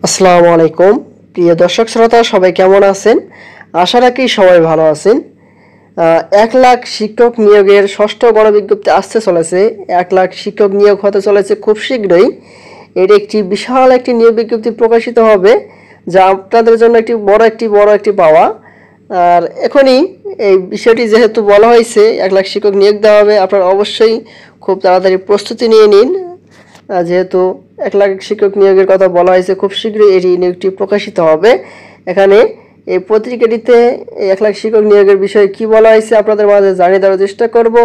আসসালামু আলাইকুম প্রিয় দর্শক শ্রোতা সবাই কেমন আছেন? আশা রাখি সবাই ভালো আছেন। ১ লাখ শিক্ষক নিয়োগের ষষ্ঠ গণবিজ্ঞপ্তি আসতে চলেছে। ১ লাখ শিক্ষক নিয়োগ হতে চলেছে খুব শীঘ্রই। এর একটি বিশাল একটি নিয়োগ বিজ্ঞপ্তি প্রকাশিত হবে, যা আপনাদের জন্য একটি পাওয়া। আর এখনই এই বিষয়টি যেহেতু বলা হয়েছে ১ লাখ শিক্ষক নিয়োগ দেওয়া হবে, আপনারা অবশ্যই খুব তাড়াতাড়ি প্রস্তুতি নিয়ে নিন। যেহেতু ১ লাখ শিক্ষক নিয়োগের কথা বলা হয়েছে, খুব শীঘ্রই এই নিয়োগটি প্রকাশিত হবে। এখানে এই পত্রিকাটিতে ১ লাখ শিক্ষক নিয়োগের বিষয়ে কি বলা হয়েছে আপনাদের মাঝে জানিয়ে দেওয়ার চেষ্টা করব।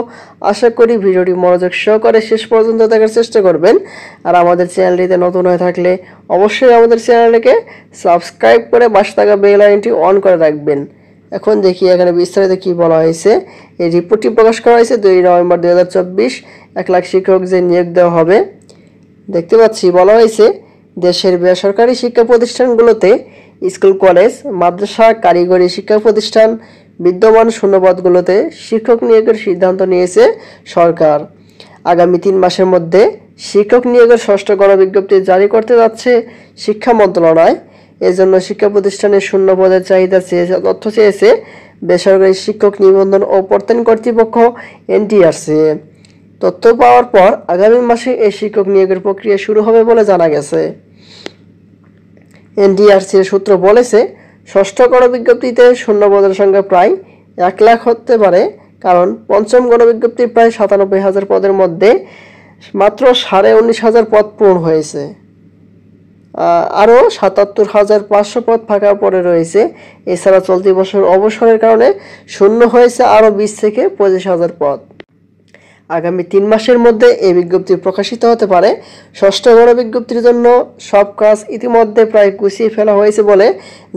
আশা করি ভিডিওটি মনোযোগ সহকারে শেষ পর্যন্ত দেখার চেষ্টা করবেন। আর আমাদের চ্যানেলটিতে নতুন হয়ে থাকলে অবশ্যই আমাদের চ্যানেলটিকে সাবস্ক্রাইব করে পাশে থাকা বেল আইকনটি অন করে রাখবেন। এখন দেখি এখানে বিস্তারিত কি বলা হয়েছে। এই রিপোর্টটি প্রকাশ করা হয়েছে ২ নভেম্বর ২০২৪। ১ লাখ শিক্ষক যে নিয়োগ দেওয়া হবে, দেখতে পাচ্ছি বলা হয়েছে দেশের বেসরকারি শিক্ষা প্রতিষ্ঠানগুলোতে স্কুল, কলেজ, মাদ্রাসা, কারিগরি শিক্ষা প্রতিষ্ঠান বিদ্যমান শূন্যপদগুলোতে শিক্ষক নিয়োগের সিদ্ধান্ত নিয়েছে সরকার। আগামী ৩ মাসের মধ্যে শিক্ষক নিয়োগের ষষ্ঠ গণবিজ্ঞপ্তি জারি করতে যাচ্ছে শিক্ষা মন্ত্রণালয়। এজন্য শিক্ষা প্রতিষ্ঠানের শূন্য পদের চাহিদা তথ্য চেয়েছে বেসরকারি শিক্ষক নিবন্ধন ও প্রত্যয়ন কর্তৃপক্ষ এনটিআরসি। তথ্য পাওয়ার পর আগামী মাসে এই শিক্ষক নিয়োগের প্রক্রিয়া শুরু হবে বলে জানা গেছে। এনটিআরসির সূত্র বলেছে, ষষ্ঠ গণবিজ্ঞপ্তিতে শূন্যপদের সংখ্যা প্রায় ১ লাখ হতে পারে, কারণ পঞ্চম গণবিজ্ঞপ্তির প্রায় ৯৭,০০০ পদের মধ্যে মাত্র ১৯,৫০০ পদ পূরণ হয়েছে। আরও ৭৭,৫০০ পদ ফাঁকা পড়ে রয়েছে। এছাড়া চলতি বছর অবসরের কারণে শূন্য হয়েছে আরও ২০ থেকে ২৫,০০০ পদ। আগামী ৩ মাসের মধ্যে এই বিজ্ঞপ্তি প্রকাশিত হতে পারে। ষষ্ঠ গণবিজ্ঞপ্তির জন্য সব কাজ ইতিমধ্যে প্রায় গুছিয়ে ফেলা হয়েছে বলে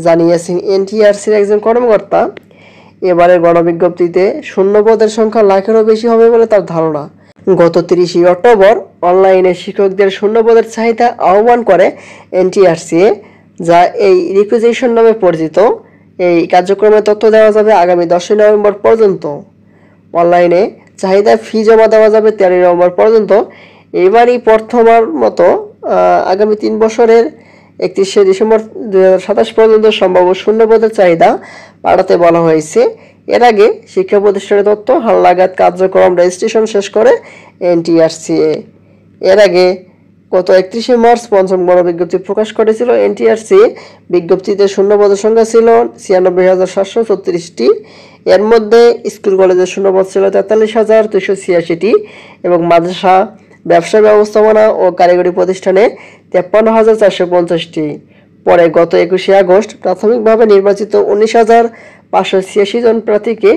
জানিয়েছেন এনটিআরসির একজন কর্মকর্তা। এবারের গণবিজ্ঞপ্তিতে শূন্যপদের সংখ্যা লাখেরও বেশি হবে বলে তার ধারণা। গত ৩০ অক্টোবর অনলাইনে শিক্ষকদের শূন্যপদের চাহিদা আহ্বান করে এনটিআরসি, যা এই রিকুইজিশন নামে পরিচিত। এই কার্যক্রমে তথ্য দেওয়া যাবে আগামী ১০ নভেম্বর পর্যন্ত। অনলাইনে চাহিদা ফি জমা দেওয়া যাবে ১৩ নভেম্বর পর্যন্ত। এবারই প্রথমবার মতো আগামী ৩ বছরের ৩১শে ডিসেম্বর ২০২৭ পর্যন্ত সম্ভাব্য শূন্যপদের চাহিদা পাঠাতে বলা হয়েছে। এর আগে শিক্ষা প্রতিষ্ঠানের তথ্য হালনাগাদ কার্যক্রম রেজিস্ট্রেশন শেষ করে এনটিআরসি। এর আগে গত ৩১শে মার্চ পঞ্চম গণবিজ্ঞপ্তি প্রকাশ করেছিল এনটিআরসি। বিজ্ঞপ্তিতে শূন্যপদের সংখ্যা ছিল ৯৬,৭৩৬টি। এর মধ্যে স্কুল কলেজের শূন্যপদ ছিল ৪৩,২৮৬টি এবং মাদ্রাসা, ব্যবসা ব্যবস্থাপনা ও কারিগরি প্রতিষ্ঠানে ৫৩,৪৫০টি। পরে গত ২১শে আগস্ট প্রাথমিকভাবে নির্বাচিত ১৯,৫৮৬ জন প্রার্থীকে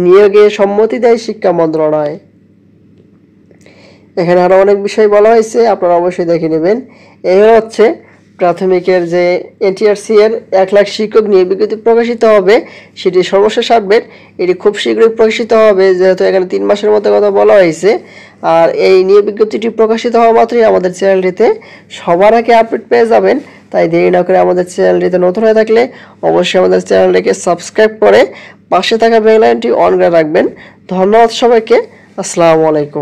নিয়োগে সম্মতি দেয় শিক্ষা মন্ত্রণালয়। এখানে আরও অনেক বিষয় বলা হয়েছে, আপনারা অবশ্যই দেখে নেবেন। এই হচ্ছে প্রাথমিকের যে এনটিআরসি এর ১ লাখ শিক্ষক নিয়োগ বিজ্ঞপ্তি প্রকাশিত হবে, সেটি সর্বশেষ আপডেট। এটি খুব শীঘ্রই প্রকাশিত হবে, যেহেতু এখানে ৩ মাসের মধ্যে কথা বলা হয়েছে। আর এই নিয়োগ বিজ্ঞপ্তিটি প্রকাশিত হওয়া মাত্রই আমাদের চ্যানেলটিতে সবার আগে আপডেট পেয়ে যাবেন। তাই দেরি না করে আমাদের চ্যানেলটিতে নতুন হয়ে থাকলে অবশ্যই আমাদের চ্যানেলটিকে সাবস্ক্রাইব করে পাশে থাকা বেল আইকনটি অন করে রাখবেন। ধন্যবাদ সবাইকে। আসসালামু আলাইকুম।